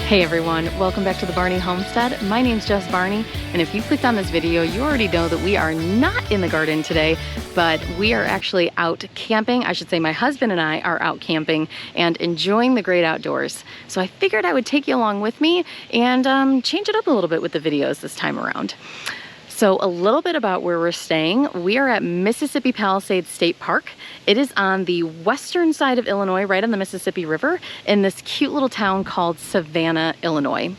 Hey everyone, welcome back to the Barney Homestead. My name's Jess Barney, and if you clicked on this video, you already know that we are not in the garden today, but we are actually out camping. I should say my husband and I are out camping and enjoying the great outdoors. So I figured I would take you along with me and change it up a little bit with the videos this time around. So a little bit about where we're staying. We are at Mississippi Palisades State Park. It is on the western side of Illinois, right on the Mississippi River, in this cute little town called Savannah, Illinois.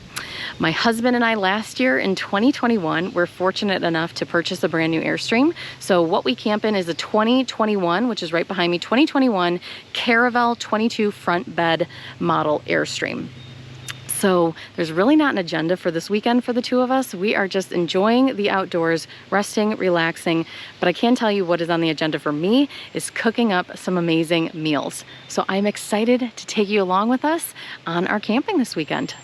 My husband and I last year in 2021 were fortunate enough to purchase a brand new Airstream. So what we camp in is a 2021, which is right behind me, 2021 Caravelle 22 front bed model Airstream. So there's really not an agenda for this weekend for the two of us. We are just enjoying the outdoors, resting, relaxing. But I can tell you what is on the agenda for me is cooking up some amazing meals. So I'm excited to take you along with us on our camping this weekend.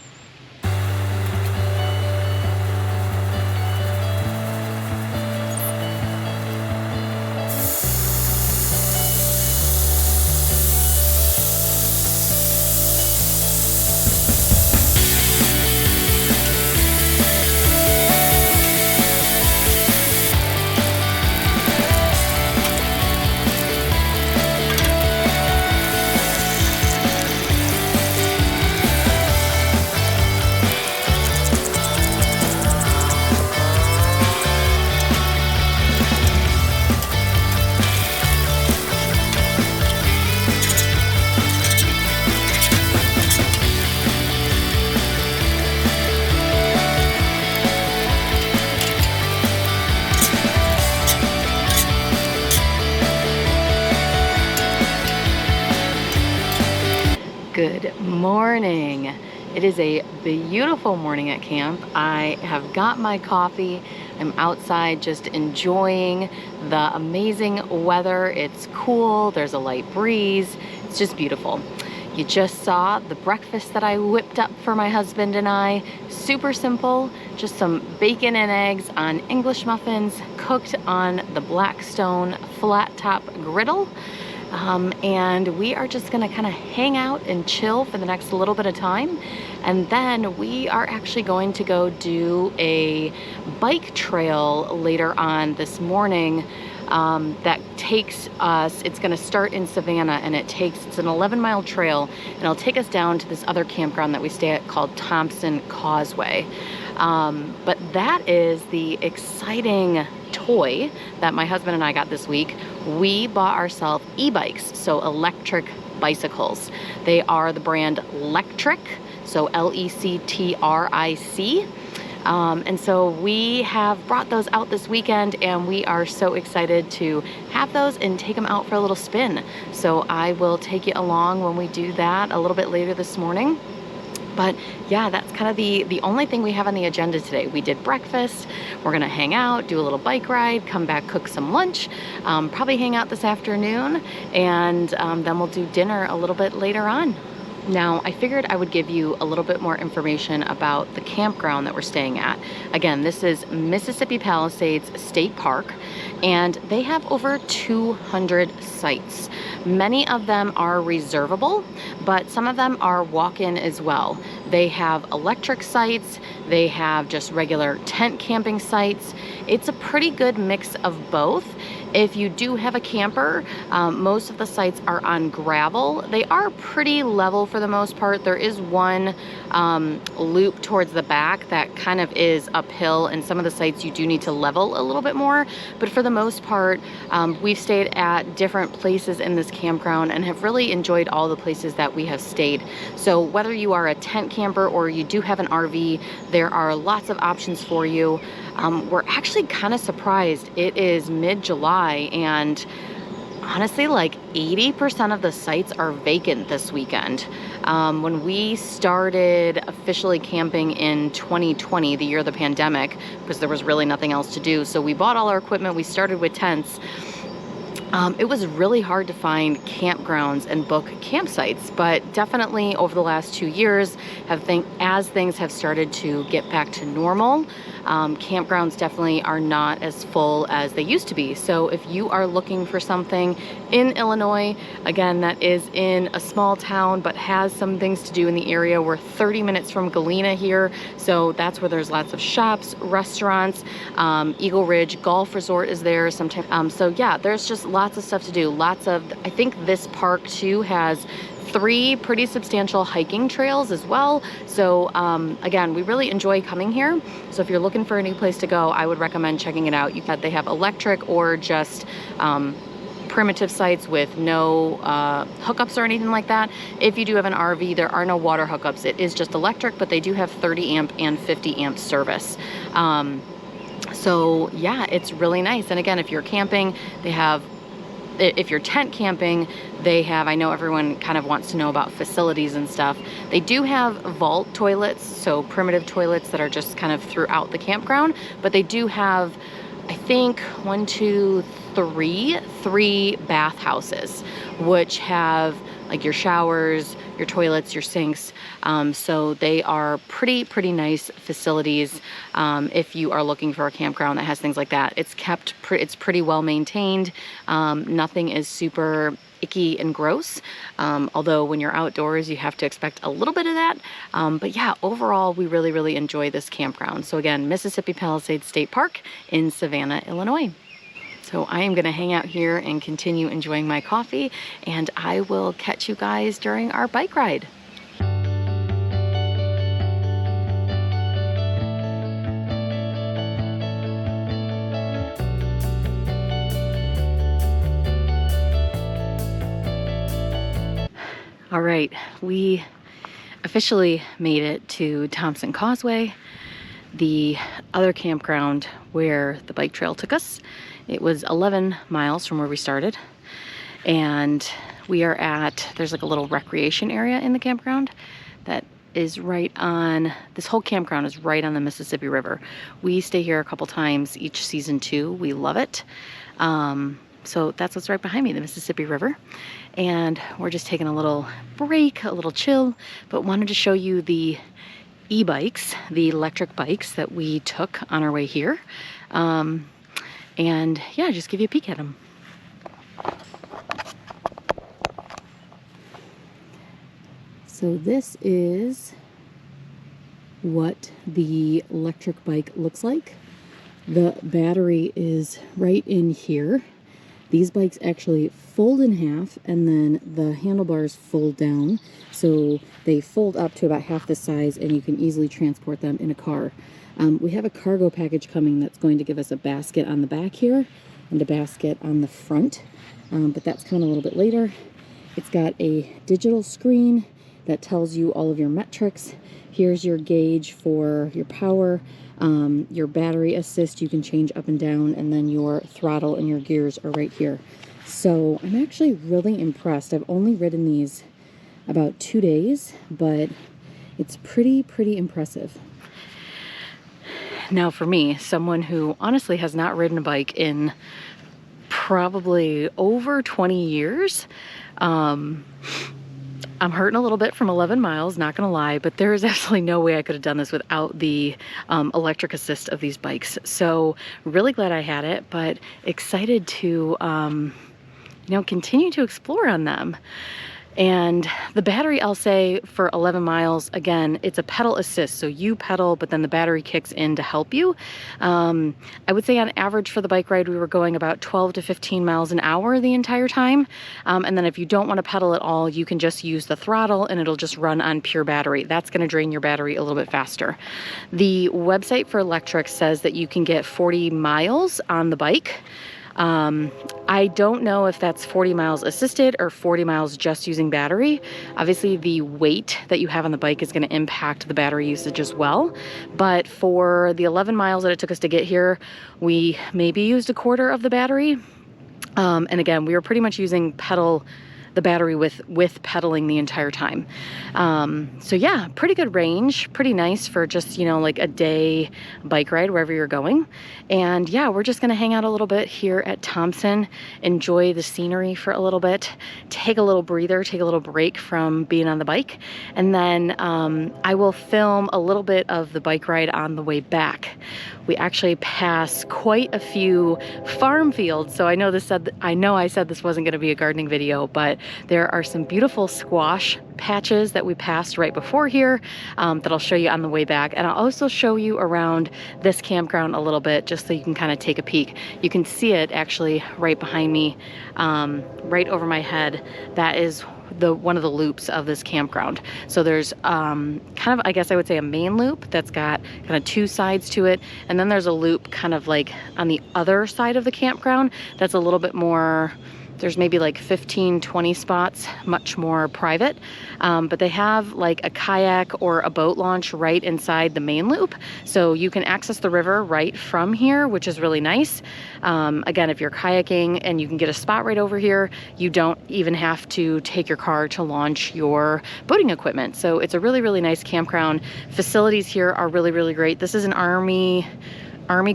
Good morning. It is a beautiful morning at camp. I have got my coffee. I'm outside just enjoying the amazing weather. It's cool, there's a light breeze. It's just beautiful. You just saw the breakfast that I whipped up for my husband and I. Super simple, just some bacon and eggs on English muffins cooked on the BlackStone flat top griddle. And we are just gonna kind of hang out and chill for the next little bit of time. And then we are actually going to go do a bike trail later on this morning that takes us, it's gonna start in Savannah, and it's an 11-mile trail, and it'll take us down to this other campground that we stay at called Thompson Causeway. But that is the exciting toy that my husband and I got this week. We bought ourselves e-bikes, so electric bicycles. They are the brand Lectric, so L-E-C-T-R-I-C. And so we have brought those out this weekend, and we are so excited to have those and take them out for a little spin. So I will take you along when we do that a little bit later this morning. But yeah, that's kind of the only thing we have on the agenda today. We did breakfast, we're gonna hang out, do a little bike ride, come back, cook some lunch, probably hang out this afternoon, and then we'll do dinner a little bit later on. Now, I figured I would give you a little bit more information about the campground that we're staying at. Again, this is Mississippi Palisades State Park, and they have over 200 sites. Many of them are reservable, but some of them are walk-in as well. They have electric sites, they have just regular tent camping sites. It's a pretty good mix of both. If you do have a camper, most of the sites are on gravel. They are pretty level for the most part. There is one loop towards the back that kind of is uphill, and some of the sites you do need to level a little bit more. But for the most part, we've stayed at different places in this campground and have really enjoyed all the places that we have stayed. So whether you are a tent camper or you do have an RV, there are lots of options for you. We're actually kind of surprised. It is mid-July, and honestly, like 80% of the sites are vacant this weekend. When we started officially camping in 2020, the year of the pandemic, because there was really nothing else to do, so we bought all our equipment, we started with tents, It was really hard to find campgrounds and book campsites, but definitely over the last 2 years, as things have started to get back to normal, campgrounds definitely are not as full as they used to be. So if you are looking for something in Illinois, again, that is in a small town but has some things to do in the area, we're 30 minutes from Galena here, so that's where there's lots of shops, restaurants. Eagle Ridge Golf Resort is there sometimes. So yeah, there's just lots of stuff to do. I think this park too has 3 pretty substantial hiking trails as well. So again, we really enjoy coming here. So if you're looking for a new place to go, I would recommend checking it out. They have electric or just primitive sites with no hookups or anything like that. If you do have an RV, there are no water hookups. It is just electric, but they do have 30 amp and 50 amp service. So yeah, it's really nice. And again, if you're camping, if you're tent camping, I know everyone kind of wants to know about facilities and stuff. They do have vault toilets, so primitive toilets that are just kind of throughout the campground, but they do have, I think, 3 bathhouses, which have like your showers, your toilets, your sinks. So they are pretty nice facilities. If you are looking for a campground that has things like that, it's pretty well maintained. Nothing is super icky and gross. Although when you're outdoors, you have to expect a little bit of that. But yeah, overall, we really enjoy this campground. So again, Mississippi Palisades State Park in Savannah, Illinois. So I am gonna hang out here and continue enjoying my coffee, and I will catch you guys during our bike ride. All right, we officially made it to Thompson Causeway, the other campground where the bike trail took us. It was 11 miles from where we started, and there's like a little recreation area in the campground that is this whole campground is right on the Mississippi River. We stay here a couple times each season too. We love it. So that's what's right behind me, the Mississippi River. And we're just taking a little break, a little chill, but wanted to show you the e-bikes, the electric bikes that we took on our way here. And yeah, just give you a peek at them. So this is what the electric bike looks like. The battery is right in here. These bikes actually fold in half, and then the handlebars fold down. So they fold up to about half the size, and you can easily transport them in a car. We have a cargo package coming that's going to give us a basket on the back here and a basket on the front, but that's coming a little bit later. It's got a digital screen that tells you all of your metrics. Here's your gauge for your power, your battery assist you can change up and down, and then your throttle and your gears are right here. So I'm actually really impressed. I've only ridden these about 2 days, but it's pretty impressive. Now for me, someone who honestly has not ridden a bike in probably over 20 years, I'm hurting a little bit from 11 miles, not gonna lie, but there is absolutely no way I could have done this without the electric assist of these bikes. So really glad I had it, but excited to continue to explore on them. And the battery, I'll say, for 11 miles, again, it's a pedal assist. So you pedal, but then the battery kicks in to help you. I would say on average for the bike ride, we were going about 12 to 15 miles an hour the entire time. And then if you don't want to pedal at all, you can just use the throttle and it'll just run on pure battery. That's going to drain your battery a little bit faster. The website for electric says that you can get 40 miles on the bike. I don't know if that's 40 miles assisted or 40 miles just using battery. Obviously, the weight that you have on the bike is going to impact the battery usage as well. But for the 11 miles that it took us to get here, we maybe used a quarter of the battery. And again, we were pretty much using pedal the battery with pedaling the entire time. So yeah, pretty good range, pretty nice for just, you know, like a day bike ride wherever you're going. And yeah, we're just gonna hang out a little bit here at Thompson, enjoy the scenery for a little bit, take a little breather, take a little break from being on the bike, and then I will film a little bit of the bike ride on the way back. We actually pass quite a few farm fields, so I know I said this wasn't going to be a gardening video, but there are some beautiful squash patches that we passed right before here that I'll show you on the way back, and I'll also show you around this campground a little bit just so you can kind of take a peek. You can see it actually right behind me, right over my head. That is one of the loops of this campground. So there's kind of, I guess I would say, a main loop that's got kind of two sides to it, and then there's a loop kind of like on the other side of the campground that's a little bit more, there's maybe like 15-20 spots, much more private, but they have like a kayak or a boat launch right inside the main loop, so you can access the river right from here, which is really nice. Again, if you're kayaking and you can get a spot right over here, you don't even have to take your car to launch your boating equipment. So it's a really, really nice campground. Facilities here are really, really great. This is an Army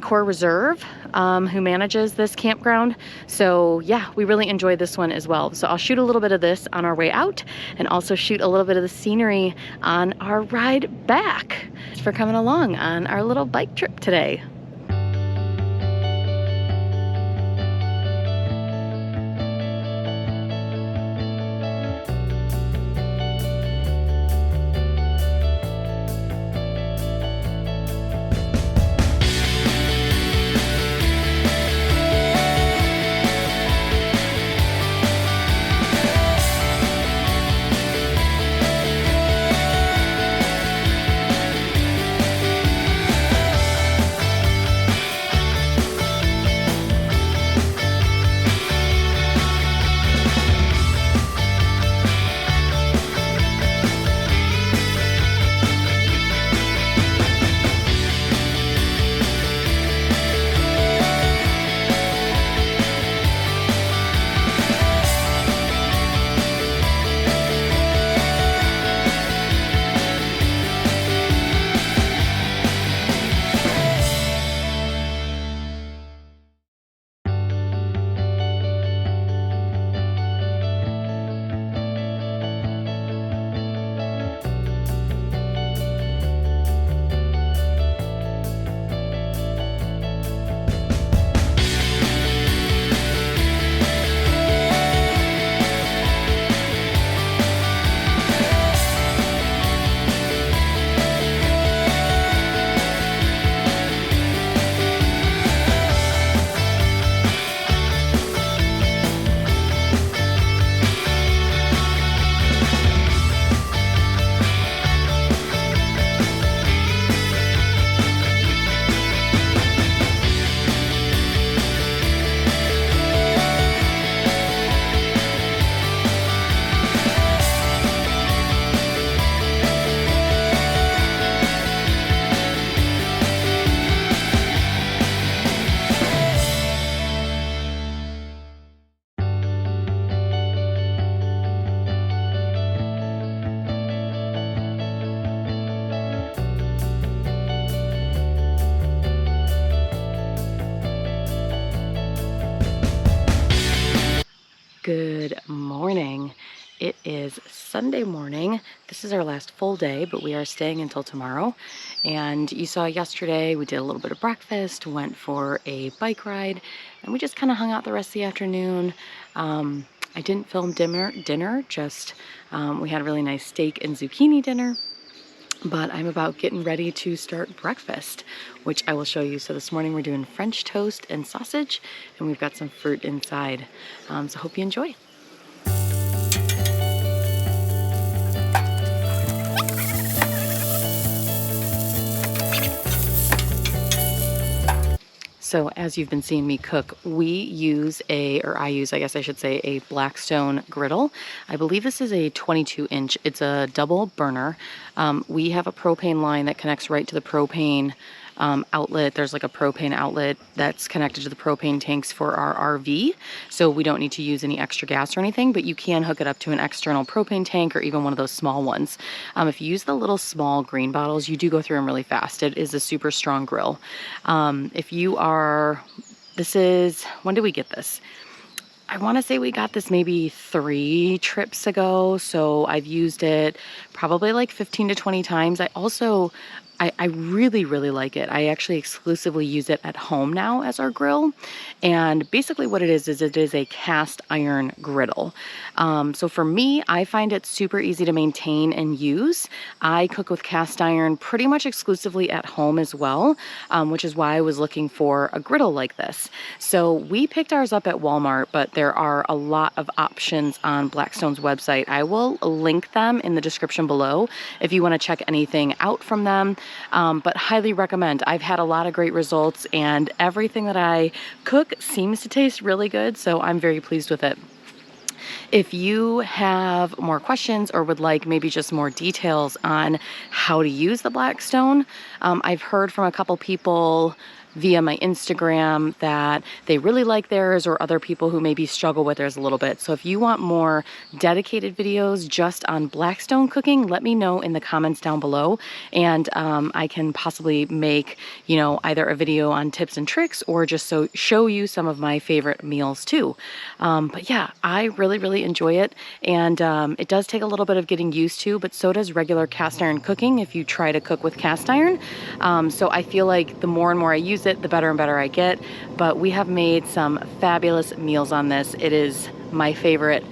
Corps Reserve who manages this campground. So yeah, we really enjoyed this one as well. So I'll shoot a little bit of this on our way out and also shoot a little bit of the scenery on our ride back. Thanks for coming along on our little bike trip today. Good morning. It is Sunday morning. This is our last full day, but we are staying until tomorrow. And you saw yesterday we did a little bit of breakfast, went for a bike ride, and we just kind of hung out the rest of the afternoon. I didn't film dinner, just we had a really nice steak and zucchini dinner. But I'm about getting ready to start breakfast, which I will show you. So this morning we're doing French toast and sausage, and we've got some fruit inside. So hope you enjoy. So as you've been seeing me cook, I use, I guess I should say, a BlackStone Griddle. I believe this is a 22-inch. It's a double burner. We have a propane line that connects right to the propane outlet. There's like a propane outlet that's connected to the propane tanks for our RV. So we don't need to use any extra gas or anything, but you can hook it up to an external propane tank or even one of those small ones. If you use the little small green bottles, you do go through them really fast. It is a super strong grill. If you are, this is, when did we get this? I want to say we got this maybe 3 trips ago. So I've used it probably like 15 to 20 times. I really, really like it. I actually exclusively use it at home now as our grill. And basically what it is it is a cast iron griddle. So for me, I find it super easy to maintain and use. I cook with cast iron pretty much exclusively at home as well, which is why I was looking for a griddle like this. So we picked ours up at Walmart, but there are a lot of options on BlackStone's website. I will link them in the description below if you want to check anything out from them. But highly recommend. I've had a lot of great results, and everything that I cook seems to taste really good, so I'm very pleased with it. If you have more questions or would like maybe just more details on how to use the BlackStone, I've heard from a couple people via my Instagram that they really like theirs, or other people who maybe struggle with theirs a little bit. So if you want more dedicated videos just on BlackStone cooking, let me know in the comments down below, and I can possibly make, you know, either a video on tips and tricks or just show you some of my favorite meals too. But yeah, I really, really enjoy it, and it does take a little bit of getting used to, but so does regular cast iron cooking if you try to cook with cast iron. So I feel like the more and more I use it, the better and better I get. But we have made some fabulous meals on this. It is my favorite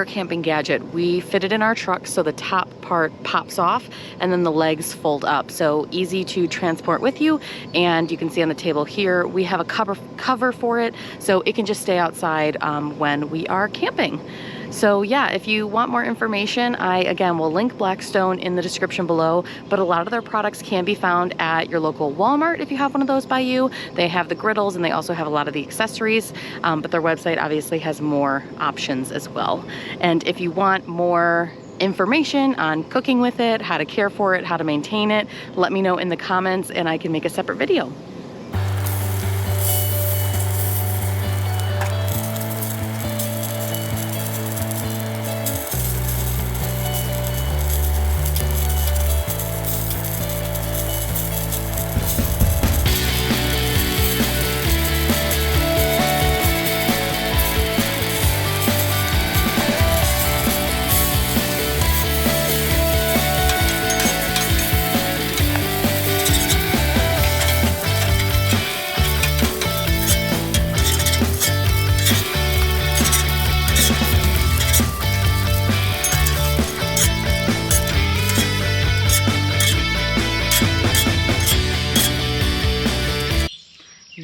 camping gadget. We fit it in our truck so the top part pops off and then the legs fold up. So easy to transport with you. And you can see on the table here, we have a cover for it, so it can just stay outside when we are camping. So yeah, if you want more information, I again will link BlackStone in the description below, but a lot of their products can be found at your local Walmart if you have one of those by you. They have the griddles and they also have a lot of the accessories, but their website obviously has more options as well. And if you want more information on cooking with it, how to care for it, how to maintain it, let me know in the comments and I can make a separate video.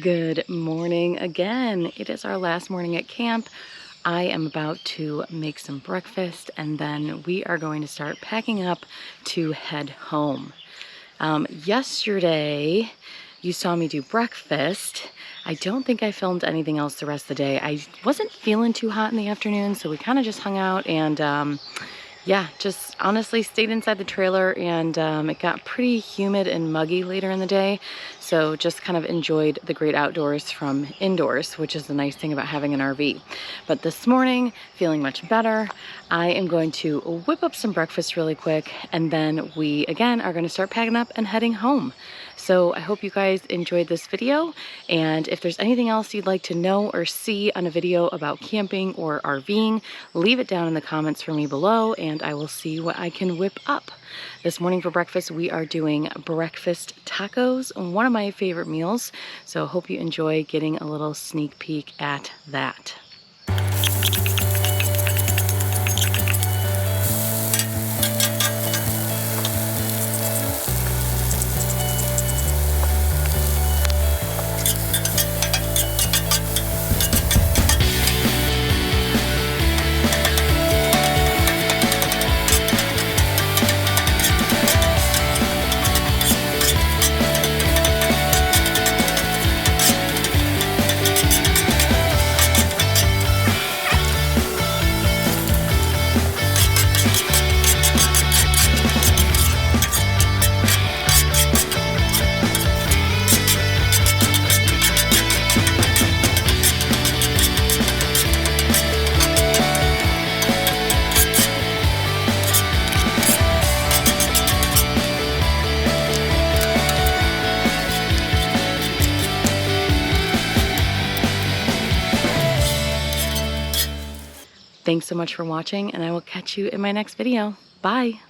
Good morning again. It is our last morning at camp. I am about to make some breakfast and then we are going to start packing up to head home. Yesterday you saw me do breakfast. I don't think I filmed anything else the rest of the day. I wasn't feeling too hot in the afternoon, so we kind of just hung out and yeah, just honestly stayed inside the trailer, and it got pretty humid and muggy later in the day. So just kind of enjoyed the great outdoors from indoors, which is the nice thing about having an RV. But this morning, feeling much better, I am going to whip up some breakfast really quick, and then we again are going to start packing up and heading home. So I hope you guys enjoyed this video, and if there's anything else you'd like to know or see on a video about camping or RVing, leave it down in the comments for me below and I will see what I can whip up. This morning for breakfast we are doing breakfast tacos, one of my favorite meals, so hope you enjoy getting a little sneak peek at that. Thanks so much for watching, and I will catch you in my next video. Bye.